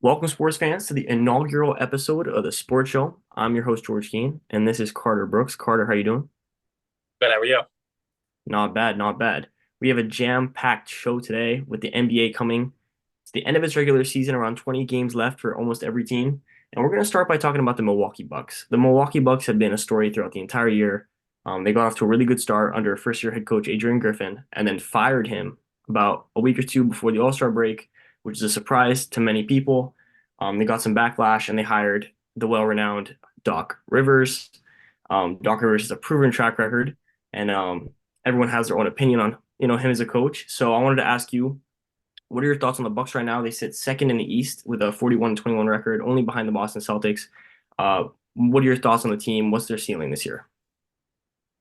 Welcome, sports fans, to the inaugural episode of the Sports Show. I'm your host, George Keene, and this is Carter Brooks. Carter, how you doing? Good, how are you? Not bad, not bad. We have a jam-packed show today with the NBA coming. It's the end of its regular season, around 20 games left for almost every team. And we're going to start by talking about the Milwaukee Bucks. The Milwaukee Bucks have been a story throughout the entire year. They got off to a really good start under first-year head coach Adrian Griffin and then fired him about a week or two before the All-Star break, which is a surprise to many people. They got some backlash and they hired the well-renowned Doc Rivers. Doc Rivers has a proven track record, and everyone has their own opinion on him as a coach. So I wanted to ask you, what are your thoughts on the Bucks right now? They sit second in the East with a 41-21 record, only behind the Boston Celtics. What are your thoughts on the team? What's their ceiling this year?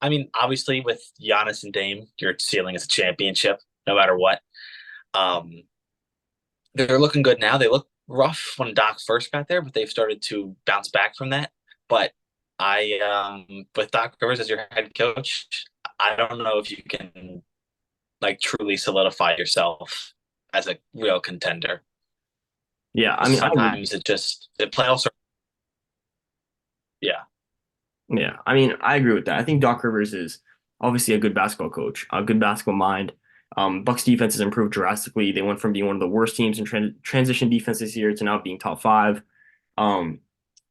I mean, obviously, with Giannis and Dame, your ceiling is a championship, no matter what. Um, they're looking good now. They look rough when Doc first got there, but they've started to bounce back from that. But with Doc Rivers as your head coach, I don't know if you can like truly solidify yourself as a real contender. Yeah, I mean, I agree. Sometimes the playoffs are, yeah, Yeah, I mean, I agree with that. I think Doc Rivers is obviously a good basketball coach, a good basketball mind. Bucks defense has improved drastically. They went from being one of the worst teams in transition defense this year to now being top five. Um,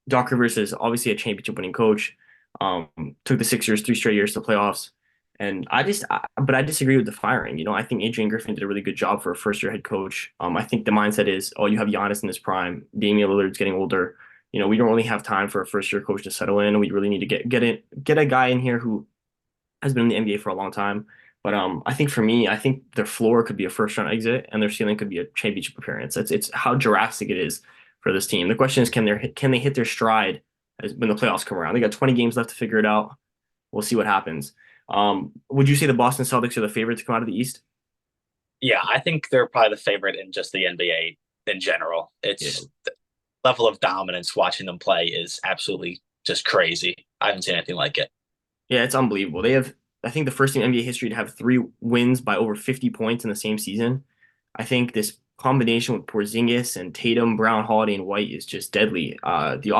Doc Rivers is obviously a championship winning coach. Um, Took the Sixers 3 straight years to playoffs. But I disagree with the firing. I think Adrian Griffin did a really good job for a first year head coach. I think the mindset is, oh, you have Giannis in his prime. Damian Lillard's getting older. We don't really have time for a first year coach to settle in. We really need to get a guy in here who has been in the NBA for a long time. But I think for me, I think their floor could be a first round exit and their ceiling could be a championship appearance. It's how drastic it is for this team. The question is, can they hit their stride when the playoffs come around? They got 20 games left to figure it out. We'll see what happens. Would you say the Boston Celtics are the favorite to come out of the East? yeah. I think they're probably the favorite in just the NBA in general. Yeah. It's the level of dominance watching them play is absolutely just crazy. I haven't seen anything like it. Yeah, it's unbelievable. They have, I think, the first team in NBA history to have three wins by over 50 points in the same season. I think this combination with Porzingis and Tatum, Brown, Holiday, and White is just deadly. The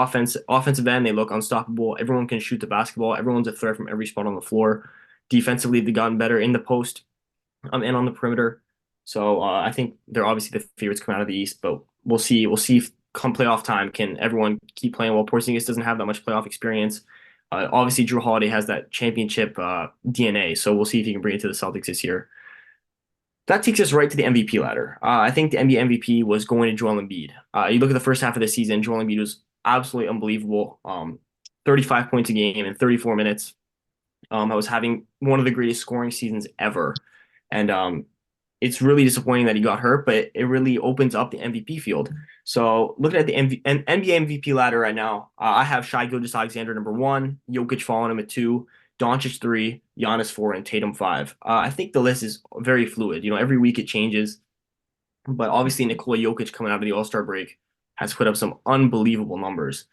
offensive end, they look unstoppable. Everyone can shoot the basketball. Everyone's a threat from every spot on the floor. Defensively, they've gotten better in the post and on the perimeter. So I think they're obviously the favorites coming out of the East, but we'll see. We'll see if come playoff time, can everyone keep playing well? Porzingis doesn't have that much playoff experience. Obviously, Drew Holiday has that championship DNA, so we'll see if he can bring it to the Celtics this year. That takes us right to the MVP ladder. I think the NBA MVP was going to Joel Embiid. You look at the first half of the season, Joel Embiid was absolutely unbelievable. 35 points a game in 34 minutes. I was having one of the greatest scoring seasons ever. And it's really disappointing that he got hurt, but it really opens up the MVP field. So looking at the NBA MVP ladder right now, I have Shai Gilgeous-Alexander number one, Jokic following him at two, Doncic three, Giannis four, and Tatum five. I think the list is very fluid. Every week it changes, but obviously Nikola Jokic coming out of the All-Star break has put up some unbelievable numbers.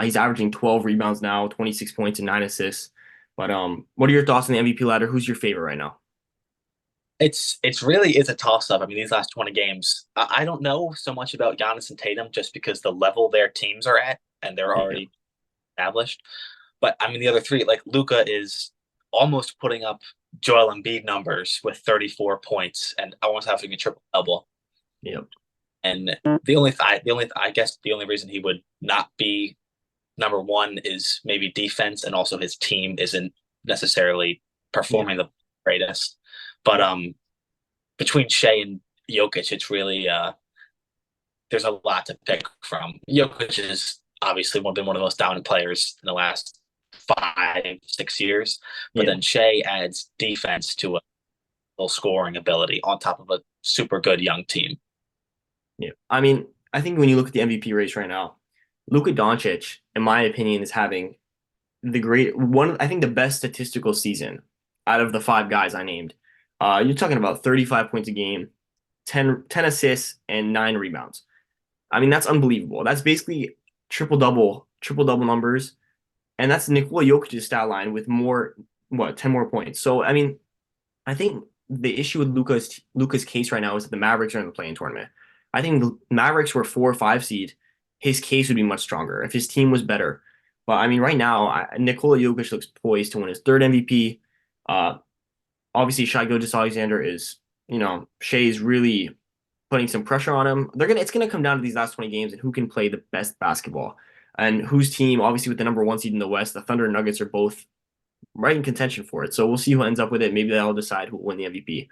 He's averaging 12 rebounds now, 26 points and 9 assists. But what are your thoughts on the MVP ladder? Who's your favorite right now? It's really is a toss up. I mean, these last 20 games, I don't know so much about Giannis and Tatum just because the level their teams are at and they're Yeah. already established. But I mean, the other three, like Luca is almost putting up Joel Embiid numbers with 34 points and almost having a triple double. Yep. And I guess the only reason he would not be number one is maybe defense, and also his team isn't necessarily Yeah. performing the greatest. But between Shea and Jokic, it's really there's a lot to pick from. Jokic is obviously been one of the most dominant players in the last 5, 6 years, but Yeah. then Shea adds defense to a little scoring ability on top of a super good young team. Yeah. I mean, I think when you look at the MVP race right now, Luka Doncic, in my opinion, is having I think the best statistical season out of the five guys I named. You're talking about 35 points a game, 10 assists, and 9 rebounds. I mean, that's unbelievable. That's basically triple double numbers. And that's Nikola Jokic's stat line with 10 more points. So, I mean, I think the issue with Luca's case right now is that the Mavericks are in the play-in tournament. I think the Mavericks were 4 or 5 seed, his case would be much stronger if his team was better. But I mean, right now, Nikola Jokic looks poised to win his third MVP. Uh, Obviously, Shai Gilgeous-Alexander is, Shai's really putting some pressure on him. It's gonna come down to these last 20 games and who can play the best basketball and whose team, obviously with the number one seed in the West, the Thunder and Nuggets are both right in contention for it. So we'll see who ends up with it. Maybe that'll decide who will win the MVP.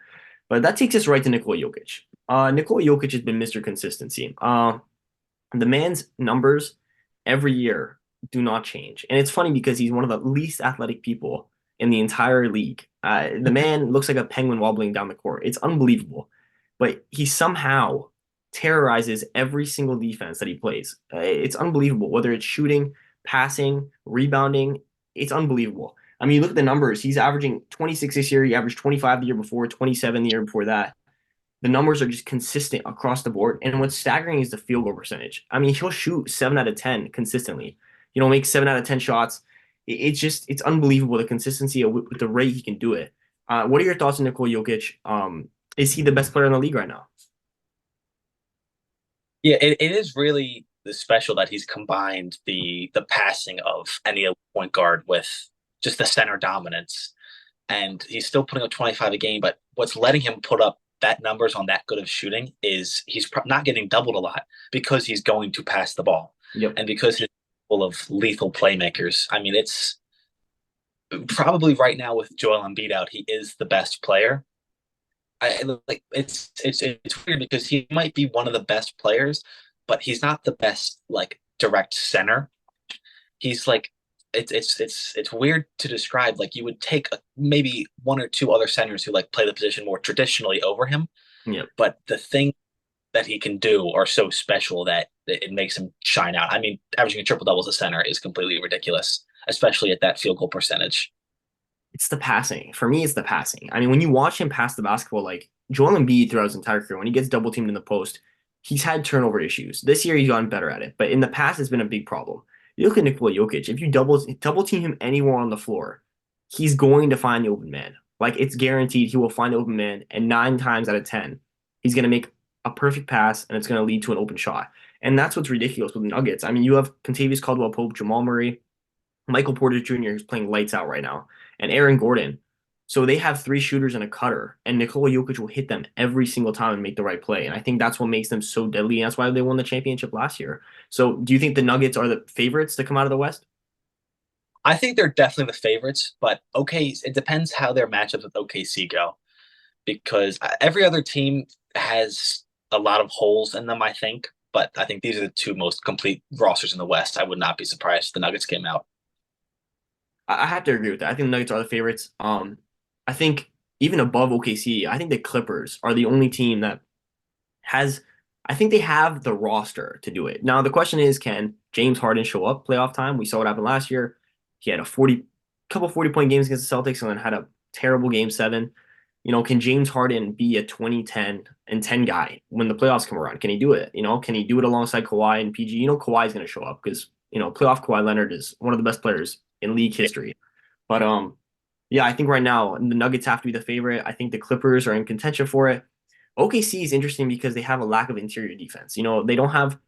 But that takes us right to Nikola Jokic. Nikola Jokic has been Mr. Consistency. The man's numbers every year do not change. And it's funny because he's one of the least athletic people in the entire league. The man looks like a penguin wobbling down the court. It's unbelievable. But he somehow terrorizes every single defense that he plays. It's unbelievable, whether it's shooting, passing, rebounding. It's unbelievable. I mean, you look at the numbers. He's averaging 26 this year. He averaged 25 the year before, 27 the year before that. The numbers are just consistent across the board. And what's staggering is the field goal percentage. I mean, he'll shoot 7 out of 10 consistently. Make 7 out of 10 shots. It's unbelievable the consistency with the rate he can do it. What are your thoughts on Nikola Jokic? Is he the best player in the league right now? Yeah, it is really special that he's combined the passing of any point guard with just the center dominance. And he's still putting up 25 a game, but what's letting him put up that numbers on that good of shooting is he's not getting doubled a lot because he's going to pass the ball Yep. and because he's full of lethal playmakers. I mean, it's probably right now with Joel Embiid out, he is the best player. It's weird because he might be one of the best players, but he's not the best like direct center. He's like it's weird to describe. Like you would take maybe one or two other centers who like play the position more traditionally over him, Yep. but the thing that he can do are so special that it makes him shine out. I mean, averaging a triple double as a center is completely ridiculous, especially at that field goal percentage. It's the passing. For me, it's the passing. I mean, when you watch him pass the basketball, like Joel Embiid throughout his entire career, when he gets double teamed in the post, he's had turnover issues. This year, he's gotten better at it, but in the past, it's been a big problem. You look at Nikola Jokic. If you double team him anywhere on the floor, he's going to find the open man. Like it's guaranteed, he will find the open man, and 9 times out of 10, he's going to make a perfect pass, and it's going to lead to an open shot. And that's what's ridiculous with the Nuggets. I mean, you have Contavious Caldwell-Pope, Jamal Murray, Michael Porter Jr., who's playing lights out right now, and Aaron Gordon. So they have three shooters and a cutter, and Nikola Jokic will hit them every single time and make the right play. And I think that's what makes them so deadly. And that's why they won the championship last year. So do you think the Nuggets are the favorites to come out of the West? I think they're definitely the favorites, but okay, it depends how their matchups with OKC go because every other team has a lot of holes in them, I think. But I think these are the two most complete rosters in the West. I would not be surprised if the Nuggets came out. I have to agree with that. I think the Nuggets are the favorites. I think even above OKC, I think the Clippers are the only team that has I think they have the roster to do it. Now the question is, can James Harden show up playoff time? We saw what happened last year. He had a 40 point games against the Celtics and then had a terrible game seven. Can James Harden be a 2010 and 10 guy when the playoffs come around? Can he do it? Can he do it alongside Kawhi and PG? Kawhi's going to show up because, playoff Kawhi Leonard is one of the best players in league history. But yeah, I think right now the Nuggets have to be the favorite. I think the Clippers are in contention for it. OKC is interesting because they have a lack of interior defense. They don't have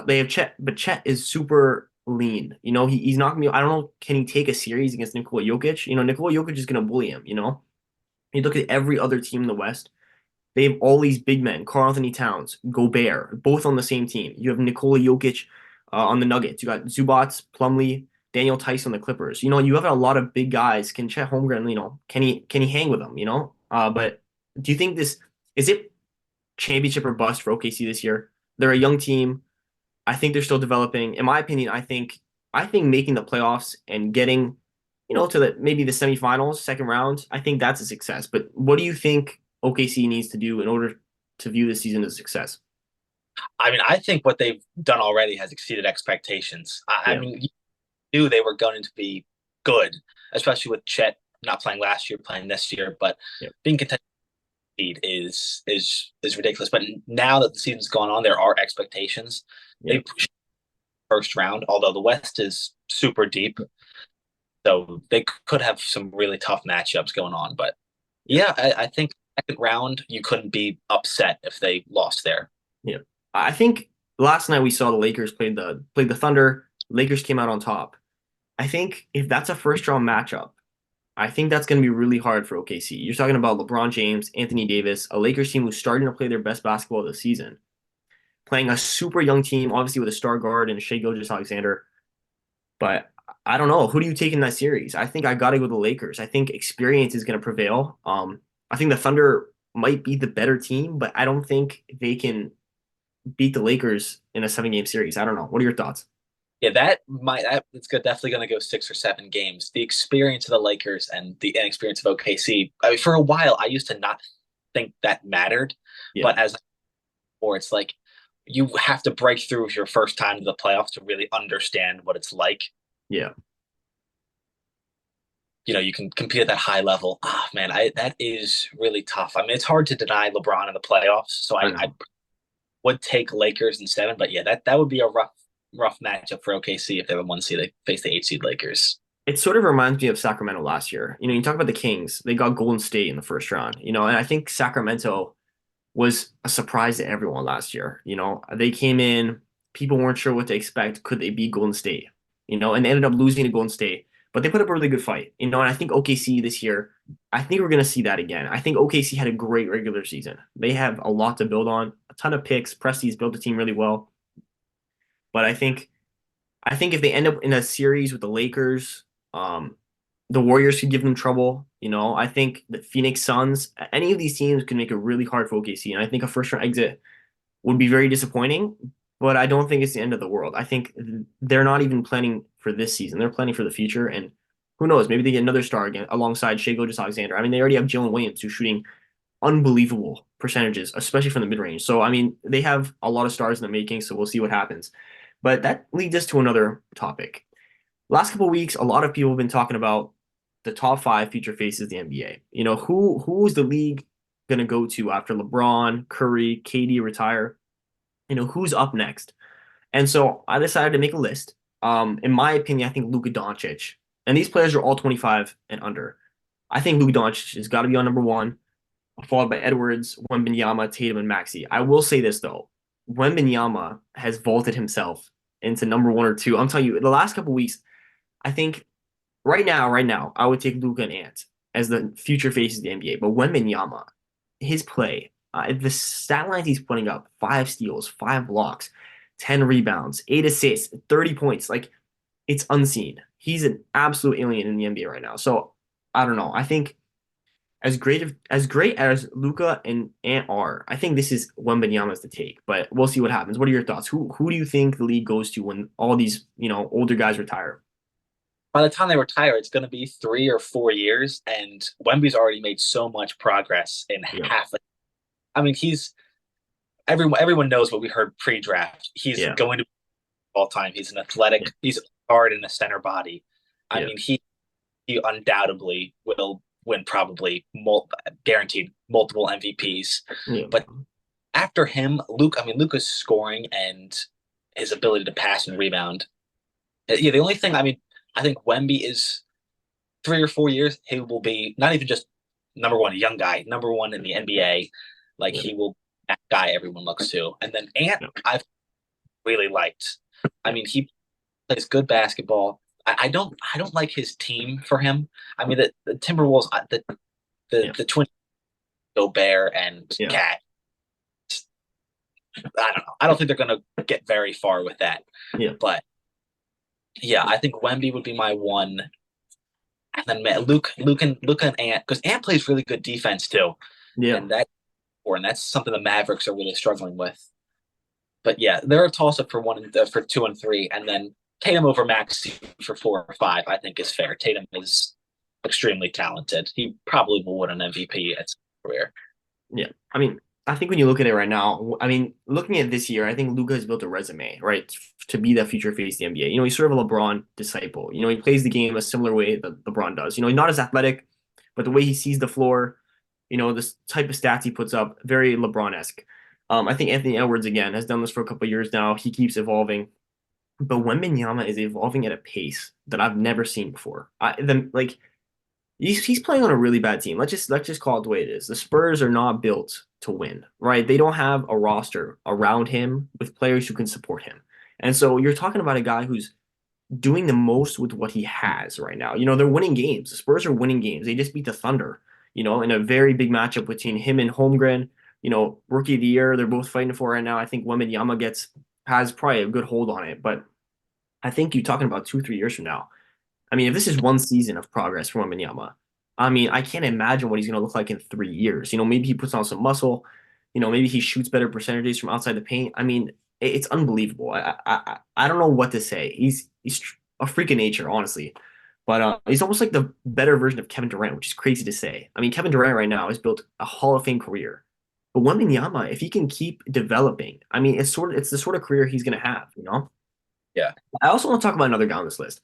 they have Chet, but Chet is super lean. He's not gonna be. I don't know. Can he take a series against Nikola Jokic? Nikola Jokic is gonna bully him. You look at every other team in the West. They have all these big men: Karl Anthony Towns, Gobert, both on the same team. You have Nikola Jokic on the Nuggets. You got Zubats, Plumlee, Daniel Tice on the Clippers. You have a lot of big guys. Can Chet Holmgren? Can he hang with them? But do you think this is it? Championship or bust for OKC this year. They're a young team. I think they're still developing. In my opinion, I think making the playoffs and getting, to maybe the semifinals, second round, I think that's a success. But what do you think OKC needs to do in order to view this season as a success? I mean, I think what they've done already has exceeded expectations. I Yeah. mean, you knew they were going to be good, especially with Chet not playing last year, playing this year, but Yeah. being contended is ridiculous. But now that the season's gone on, there are expectations. Yeah. They pushed first round, although the West is super deep, so they could have some really tough matchups going on. But Yeah. yeah, I think second round you couldn't be upset if they lost there. Yeah. I think last night we saw the Lakers played the Thunder. Lakers came out on top. I think if that's a first round matchup, I think that's going to be really hard for OKC. You're talking about LeBron James, Anthony Davis, a Lakers team who's starting to play their best basketball this season, playing a super young team, obviously with a star guard and Shai Gilgeous-Alexander. But I don't know. Who do you take in that series? I think I got to go with the Lakers. I think experience is going to prevail. I think the Thunder might be the better team, but I don't think they can beat the Lakers in a 7 game series. I don't know. What are your thoughts? Yeah, that it's definitely going to go 6 or 7 games. The experience of the Lakers and the inexperience of OKC. I mean, for a while, I used to not think that mattered, Yeah, but as or it's like you have to break through your first time to the playoffs to really understand what it's like. yeah, You can compete at that high level. Ah, oh, man, I that is really tough. I mean, it's hard to deny LeBron in the playoffs, so I I know. would take Lakers in 7. But yeah, that would be a rough matchup for OKC if they were 1 seed. They face the 8 seed Lakers. It sort of reminds me of Sacramento last year. You talk about the Kings, they got Golden State in the first round, and I think Sacramento was a surprise to everyone last year. They came in, people weren't sure what to expect. Could they beat Golden State? And they ended up losing to Golden State, but they put up a really good fight. And I think OKC this year, I think we're going to see that again. I think OKC had a great regular season. They have a lot to build on, a ton of picks. Presti's built the team really well, but I think if they end up in a series with the Lakers, um, the Warriors could give them trouble. I think the Phoenix Suns, any of these teams could make it really hard for OKC. And I think a first round exit would be very disappointing, but I don't think it's the end of the world. I think they're not even planning for this season. They're planning for the future. And who knows? Maybe they get another star again alongside Shai Gilgeous-Alexander. I mean, they already have Jalen Williams who's shooting unbelievable percentages, especially from the mid range. So, I mean, they have a lot of stars in the making. So we'll see what happens. But that leads us to another topic. Last couple of weeks, a lot of people have been talking about the top five future faces of the NBA. Who is the league going to go to after LeBron, Curry, KD retire? Who's up next? And so I decided to make a list. In my opinion, I think Luka Doncic, and these players are all 25 and under. I think Luka Doncic has got to be on number one, followed by Edwards, Wembanyama, Tatum, and Maxey. I will say this though, Wembanyama has vaulted himself into number one or two. I'm telling you, the last couple weeks, I think right now, I would take Luka and Ant as the future faces of the NBA. But Wembanyama, his play, the stat lines he's putting up: 5 steals, 5 blocks, 10 rebounds, 8 assists, 30 points. Like it's unseen. He's an absolute alien in the NBA right now. So I don't know. I think as great as Luka and Ant are, I think this is Wembanyama's to take. But we'll see what happens. What are your thoughts? Who do you think the league goes to when all these older guys retire? By the time they retire, it's going to be 3 or 4 years, and Wemby's already made so much progress in Yeah, half. I mean, he's everyone knows what we heard pre-draft. He's yeah, going to be all time. He's an yeah, athletic. He's a guard in a center body. I yeah, mean, he undoubtedly will win probably guaranteed multiple MVPs. yeah, But after him, Luke. I mean, Luca's scoring and his ability to pass and rebound. Yeah, the only thing I mean, I think Wemby is 3 or 4 years. He will be not even just number one, a young guy, number one in the NBA. Like yeah, he will be that guy everyone looks to. And then Ant, yeah, I've really liked. I yeah, mean, he plays good basketball. I don't like his team for him. I mean, the Timberwolves, the yeah, the twin Gobert and yeah, Cat. I don't know. I don't think they're going to get very far with that. yeah, But yeah, I think Wemby would be my one. And then man, Luke and Ant because Ant plays really good defense too, yeah. and that's something the Mavericks are really struggling with. But yeah, they're a toss up for for 2 and 3, and then Tatum over Maxey for 4 or 5. I think is fair. Tatum is extremely talented. He probably will win an MVP at his career. Yeah. I mean, I think when you look at it right now, I mean, looking at this year, I think Luka has built a resume, right, to be that future face of the NBA. He's sort of a LeBron disciple. He plays the game a similar way that LeBron does. He's not as athletic, but the way he sees the floor, this type of stats he puts up, very LeBron-esque. I think Anthony Edwards, again, has done this for a couple of years now. He keeps evolving. But Wembanyama is evolving at a pace that I've never seen before. Like he's playing on a really bad team. Let's just call it the way it is. The Spurs are not built to win, right? They don't have a roster around him with players who can support him. And so you're talking about a guy who's doing the most with what he has right now. They're winning games. The Spurs are winning games. They just beat the Thunder, in a very big matchup between him and Holmgren, rookie of the year. They're both fighting for right now. I think Wembanyama has probably a good hold on it, but I think you're talking about 2, 3 years from now. I mean, if this is one season of progress for Wembanyama, I mean, I can't imagine what he's going to look like in 3 years. Maybe he puts on some muscle. Maybe he shoots better percentages from outside the paint. I mean, it's unbelievable. I don't know what to say. He's a freak of nature, honestly. But he's almost like the better version of Kevin Durant, which is crazy to say. I mean, Kevin Durant right now has built a Hall of Fame career. But Wembanyama, if he can keep developing, I mean, it's the sort of career he's going to have. Yeah. I also want to talk about another guy on this list.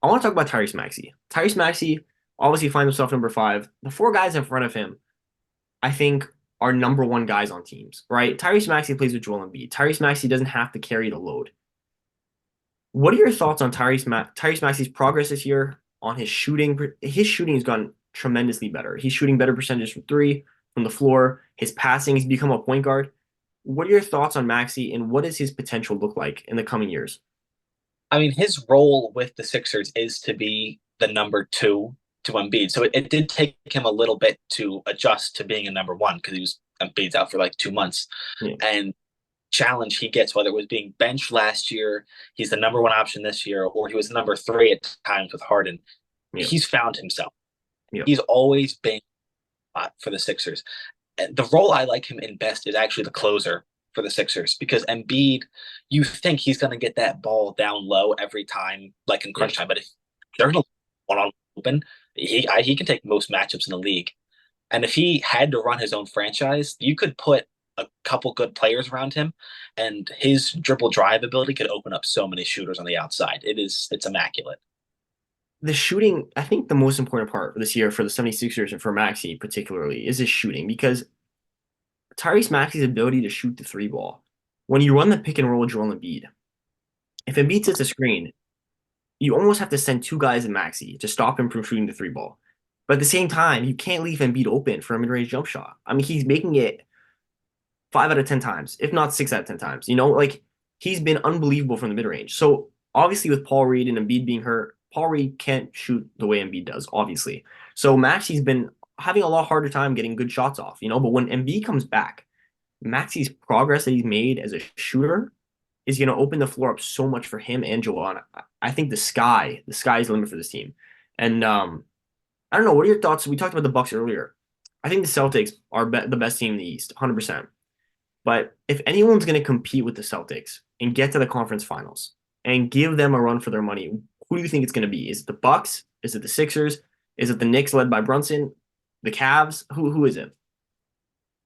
I want to talk about Tyrese Maxey. Tyrese Maxey obviously finds himself number 5. The 4 guys in front of him, I think, are number 1 guys on teams, right? Tyrese Maxey plays with Joel Embiid. Tyrese Maxey doesn't have to carry the load. What are your thoughts on Tyrese Maxey's progress this year on his shooting? His shooting has gone tremendously better. He's shooting better percentages from three, from the floor. His passing, he's become a point guard. What are your thoughts on Maxey, and what does his potential look like in the coming years? I mean, his role with the Sixers is to be the number two to Embiid. So it did take him a little bit to adjust to being a number one because he was Embiid's out for like 2 months. Yeah, And challenge he gets, whether it was being benched last year, he's the number one option this year, or he was number three at times with Harden. yeah, He's found himself. yeah. He's always been hot for the Sixers. And the role I like him in best is actually the closer for the Sixers because Embiid, you think he's going to get that ball down low every time, like in Yeah. crunch time. But if there's no one on open, he can take most matchups in the league. And if he had to run his own franchise, you could put a couple good players around him, and his dribble drive ability could open up so many shooters on the outside. It's immaculate. The shooting, I think the most important part for this year for the 76ers and for Maxey particularly is his shooting because Tyrese Maxey's ability to shoot the three ball. When you run the pick and roll with Joel Embiid, if Embiid sets a screen, you almost have to send 2 guys in Maxey to stop him from shooting the three ball. But at the same time, you can't leave Embiid open for a mid-range jump shot. I mean, he's making it 5 out of 10 times, if not 6 out of 10 times. Like he's been unbelievable from the mid-range. So obviously with Paul Reed and Embiid being hurt, Paul Reed can't shoot the way Embiid does, obviously. So Maxey's been having a lot harder time getting good shots off. But when Embiid comes back, Maxey's progress that he's made as a shooter is going to open the floor up so much for him and Joel. And I think the sky is the limit for this team. And I don't know. What are your thoughts? We talked about the Bucks earlier. I think the Celtics are the best team in the East, 100%. But if anyone's going to compete with the Celtics and get to the conference finals and give them a run for their money, who do you think it's going to be? Is it the Bucks? Is it the Sixers? Is it the Knicks led by Brunson? The Cavs? Who is it?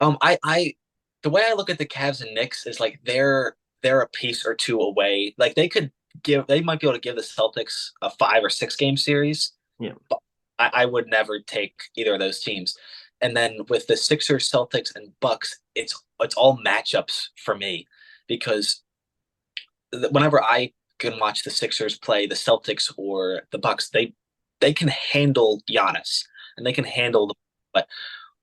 I the way I look at the Cavs and Knicks is like they're a piece or two away. Like they might be able to give the Celtics a 5 or 6 game series, Yeah, but I would never take either of those teams. And then with the Sixers, Celtics, and Bucks, it's all matchups for me because whenever I can watch the Sixers play the Celtics or the Bucks, they can handle Giannis and they can handle but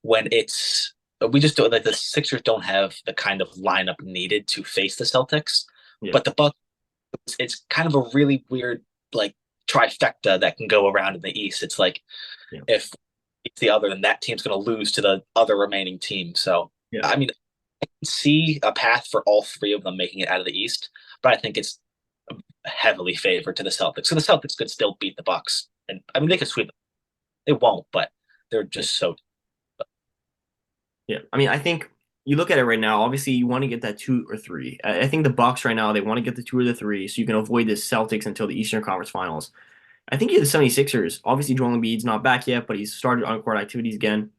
when it's we just don't like the Sixers don't have the kind of lineup needed to face the Celtics, yeah, but the Bucks it's kind of a really weird like trifecta that can go around in the East. It's like yeah, if it's the other, then that team's going to lose to the other remaining team. So yeah, I mean, I can see a path for all three of them making it out of the East, but I think it's heavily favored to the Celtics. So the Celtics could still beat the Bucks, and I mean they could sweep them. They won't, but they're yeah. just so. Yeah. I mean, I think you look at it right now. Obviously, you want to get that 2 or 3. I think the Bucks right now they want to get the 2 or the 3, so you can avoid the Celtics until the Eastern Conference Finals. I think you have the 76ers. Obviously, Joel Embiid's not back yet, but he's started on court activities again.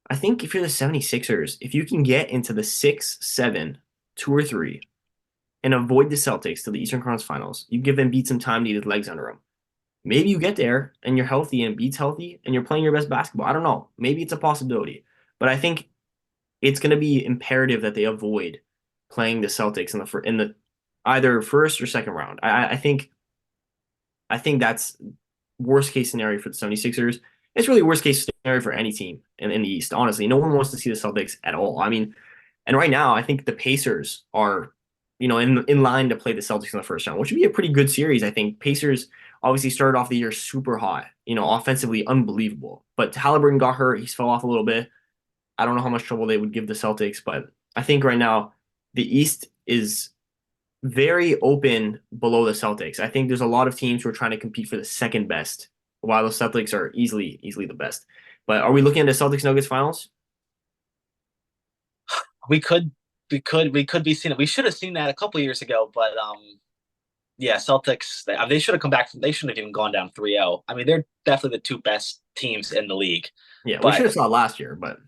I think if you're the 76ers, if you can get into the 6, 7, 2 or 3, and avoid the Celtics to the Eastern Conference Finals, you give Embiid some time to get his legs under him. Maybe you get there and you're healthy and Embiid's healthy and you're playing your best basketball. I don't know. Maybe it's a possibility. But I think it's going to be imperative that they avoid playing the Celtics in the either first or second round. I think that's worst case scenario for the 76ers. it's really worst case scenario for any team in the East. Honestly, no one wants to see the Celtics at all. I mean, and right now, I think the Pacers are, in line to play the Celtics in the first round, which would be a pretty good series. I think Pacers obviously started off the year super hot, offensively unbelievable. But Halliburton got hurt; he's fell off a little bit. I don't know how much trouble they would give the Celtics, but I think right now the East is very open below the Celtics. I think there's a lot of teams who are trying to compete for the second best, while the Celtics are easily the best. But are we looking at the Celtics Nuggets finals? We could we could be seeing it. We should have seen that a couple years ago, but yeah, Celtics they should have come back from they shouldn't have even gone down 3-0. I mean, they're definitely the two best teams in the league. Yeah, we should But have saw it last year, but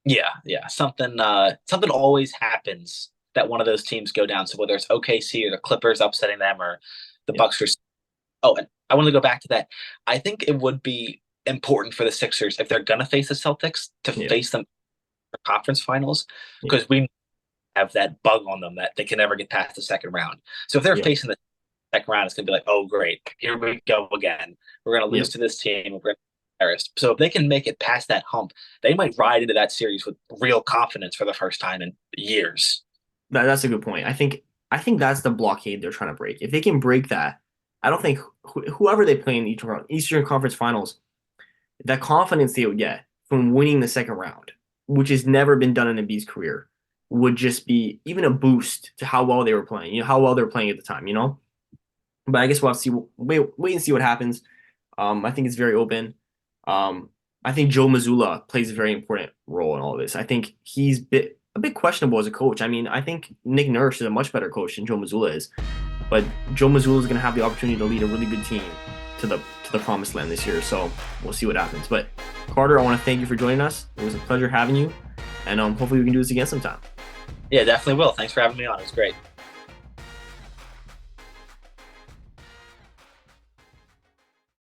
yeah, something always happens that one of those teams go down. So whether it's OKC or the Clippers upsetting them or the yeah, Bucks are. Oh, and I want to go back to that. I think it would be important for the Sixers if they're gonna face the Celtics to yeah, face them for conference finals yeah, because we have that bug on them that they can never get past the second round. So if they're yeah, facing the second round, it's gonna be like, oh great, here we go again. We're gonna yeah. lose to this team. We're gonna be embarrassed. So if they can make it past that hump, they might ride into that series with real confidence for the first time in years. That's a good point. I think that's the blockade they're trying to break. If they can break that, I don't think whoever they play in the Eastern Conference Finals, that confidence they would get from winning the second round, which has never been done in Embiid's career, would just be even a boost to how well they were playing. How well they were playing at the time. But I guess we'll have to see. Wait and see what happens. I think it's very open. Um, I think Joe Mazzulla plays a very important role in all of this. I think he's a bit questionable as a coach. I mean, I think Nick Nurse is a much better coach than Joe Mazzulla is, but Joe Mazzulla is going to have the opportunity to lead a really good team to the promised land this year. So we'll see what happens. But Carter, I want to thank you for joining us. It was a pleasure having you, and hopefully we can do this again sometime. Yeah, definitely will. Thanks for having me on. It was great.